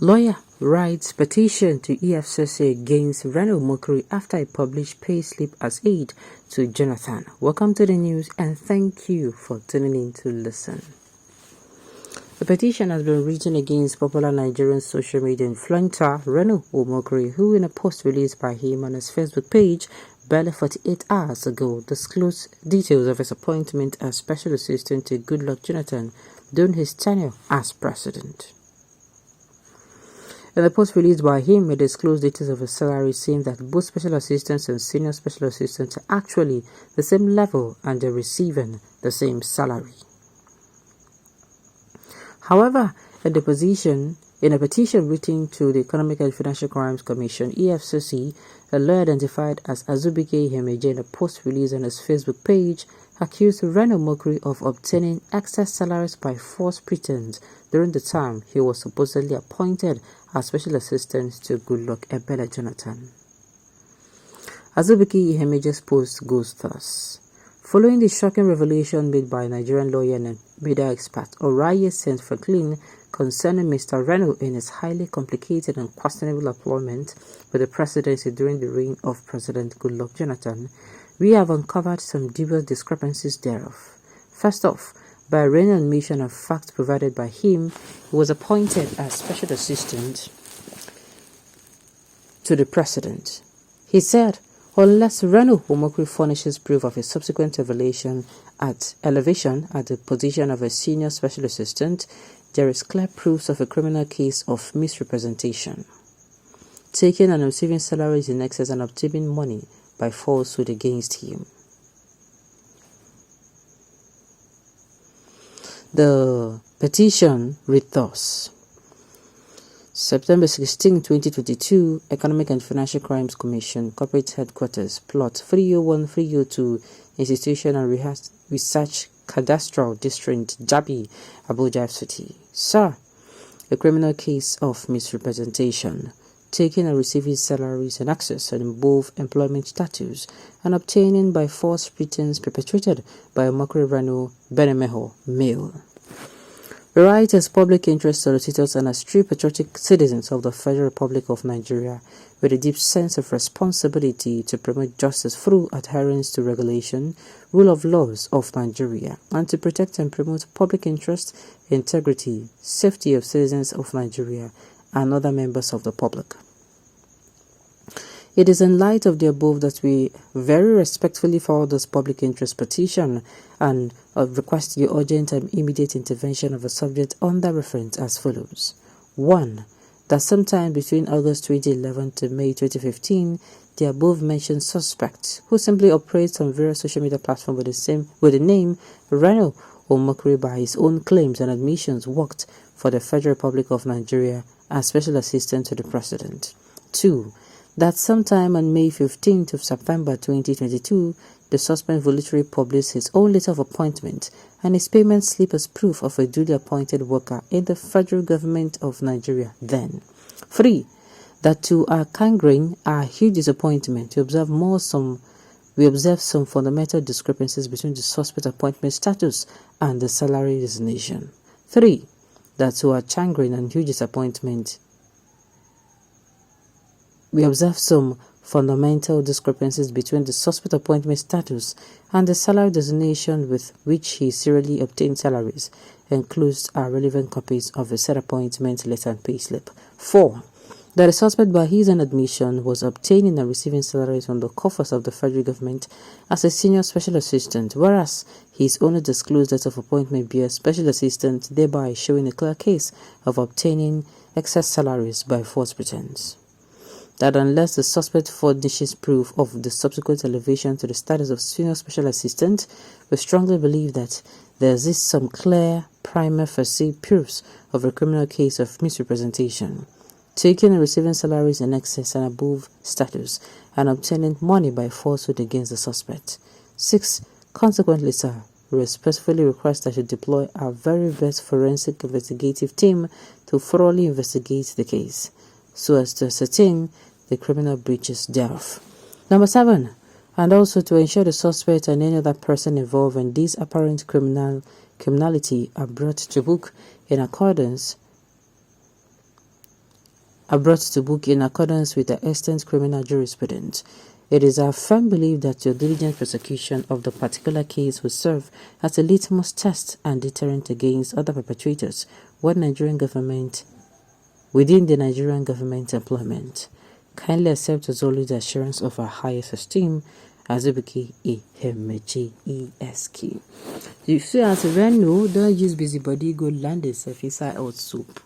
Lawyer writes petition to Efcc against Reno Omokri after he published Payslip as aide to Jonathan. Welcome to the news and thank you for tuning in to listen. A petition has been written against popular Nigerian social media influencer Reno Omokri, who in a post released by him on his Facebook page barely 48 hours ago disclosed details of his appointment as special assistant to Goodluck Jonathan during his tenure as president. In the post released by him, he disclosed details of his salary, saying that both special assistants and senior special assistants are actually the same level and they're receiving the same salary. However, in a petition written to the Economic and Financial Crimes Commission (EFCC), a lawyer identified as Azubike Hemeje in a post release on his Facebook page accused Reno Omokri of obtaining excess salaries by false pretense during the time he was supposedly appointed as special assistant to Goodluck Jonathan. Azubike Hemeje's post goes thus. Following the shocking revelation made by Nigerian lawyer and media expert Oraye St. Franklin concerning Mr. Reno in his highly complicated and questionable employment with the presidency during the reign of President Goodluck Jonathan, we have uncovered some dubious discrepancies thereof. First off, by a written admission of facts provided by him, he was appointed as special assistant to the president. He said, unless Reno Omokri furnishes proof of his subsequent elevation at the position of a senior special assistant, there is clear proofs of a criminal case of misrepresentation, taking and receiving salaries in excess and obtaining money by falsehood against him. The petition read thus. September 16, 2022, Economic and Financial Crimes Commission, Corporate Headquarters, Plot 301-302, Institution and Research Cadastral District, Jabi, Abuja FCT. Sir, a criminal case of misrepresentation, taking and receiving salaries and access and both employment status, and obtaining by false pretense perpetrated by Omokri Reno Benemeho, male. We write as public interest solicitors and as true patriotic citizens of the Federal Republic of Nigeria with a deep sense of responsibility to promote justice through adherence to regulation, rule of laws of Nigeria, and to protect and promote public interest, integrity, safety of citizens of Nigeria and other members of the public. It is in light of the above that we very respectfully file this public interest petition and request your urgent and immediate intervention of a subject under reference as follows. 1. That sometime between August 2011 to May 2015, the above mentioned suspect, who simply operates on various social media platforms with the name Reno Omokri by his own claims and admissions, worked for the Federal Republic of Nigeria as special assistant to the president. 2. That sometime on May 15th of September 2022, the suspect voluntarily published his own letter of appointment and his payment slip as proof of a duly appointed worker in the federal government of Nigeria then. 3. That to our chagrin, our huge disappointment, we observe some fundamental discrepancies between the suspect appointment status and the salary designation. 3. That to our chagrin and huge disappointment, we observe some fundamental discrepancies between the suspect appointment status and the salary designation with which he serially obtained salaries, enclosed are relevant copies of the said appointment letter and payslip. 4. That the suspect by his own admission was obtaining and receiving salaries from the coffers of the federal government as a senior special assistant, whereas his only disclosed letter of appointment bears special assistant, thereby showing a clear case of obtaining excess salaries by false pretense. That unless the suspect furnishes proof of the subsequent elevation to the status of senior special assistant, we strongly believe that there exists some clear prima facie proofs of a criminal case of misrepresentation, taking and receiving salaries in excess and above status, and obtaining money by falsehood against the suspect. 6. Consequently, sir, we respectfully request that you deploy our very best forensic investigative team to thoroughly investigate the case, so as to ascertain the criminal breaches thereof. Number 7. And also to ensure the suspect and any other person involved in this apparent criminality are brought to book in accordance are brought to book in accordance with the extant criminal jurisprudence. It is our firm belief that your diligent prosecution of the particular case will serve as a litmus test and deterrent against other perpetrators within the Nigerian government employment. Kindly accept as always the assurance of our highest esteem, Azubuki EMGESQ. You see, as Reno, don't use busybody, go land yourself inside old soup.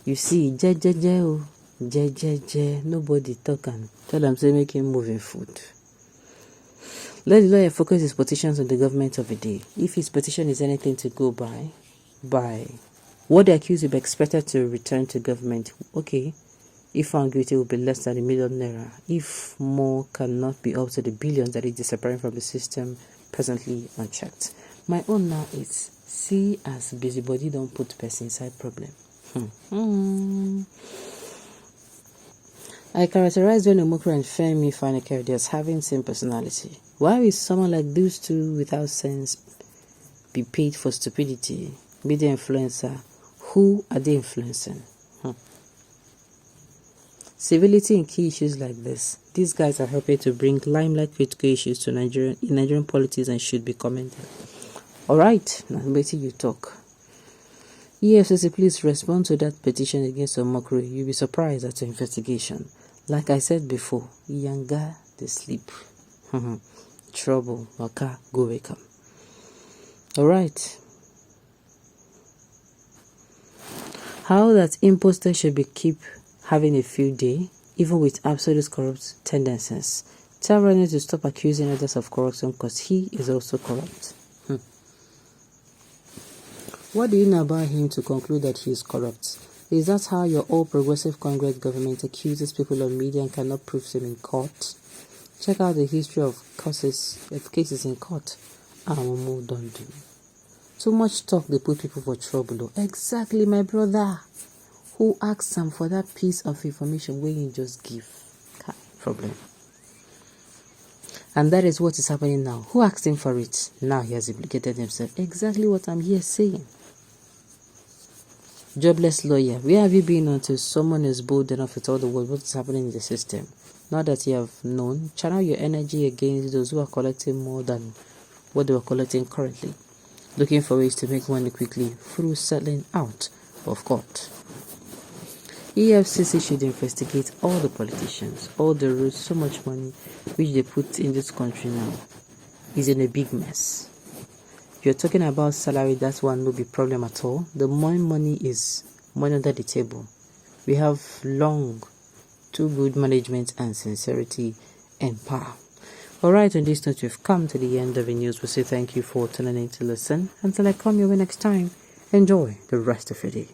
You see, nobody talk and tell them say make him moving food. Let the lawyer focus his petitions on the government of the day. If his petition is anything to go by what the accused will be expected to return to government. Okay, if found guilty, will be less than ₦1 million. If more, cannot be up to the billions that is disappearing from the system presently unchecked. My own now is see as busybody don't put person inside problem. I characterize when Omokri and Femi Fanike as having same personality. Why will someone like those two without sense be paid for stupidity? Be the influencer. Who are they influencing? Civility in key issues like this. These guys are helping to bring limelight critical issues to Nigerian politics and should be commended. Alright, now waiting you talk. Efcc, please respond to that petition against Omokri. You'll be surprised at your investigation. Like I said before, Yanga, they sleep. Trouble, Waka, go wake up. Alright. How that imposters should be keep having a field day, even with absolute corrupt tendencies. Tell Reno to stop accusing others of corruption because he is also corrupt. What do you know about him to conclude that he is corrupt? Is that how your all-progressive Congress government accuses people on media and cannot prove them in court? Check out the history of cases in court. Amumu don't do. Too much talk, they put people for trouble. Exactly, my brother. Who asked them for that piece of information when you just give? Problem. And that is what is happening now. Who asked him for it? Now he has implicated himself. Exactly what I'm here saying. Jobless lawyer. Where have you been until someone is bold enough to tell the world what is happening in the system? Now that you have known, channel your energy against those who are collecting more than what they were collecting currently. Looking for ways to make money quickly through settling out of court. Efcc should investigate all the politicians, all the roads, so much money which they put in this country now is in a big mess. If you're talking about salary, that one no be problem at all. The more money is money under the table. We have long, too good management and sincerity and power. Alright, on this note, we've come to the end of the news. We say thank you for tuning in to listen. Until I come your way next time, enjoy the rest of your day.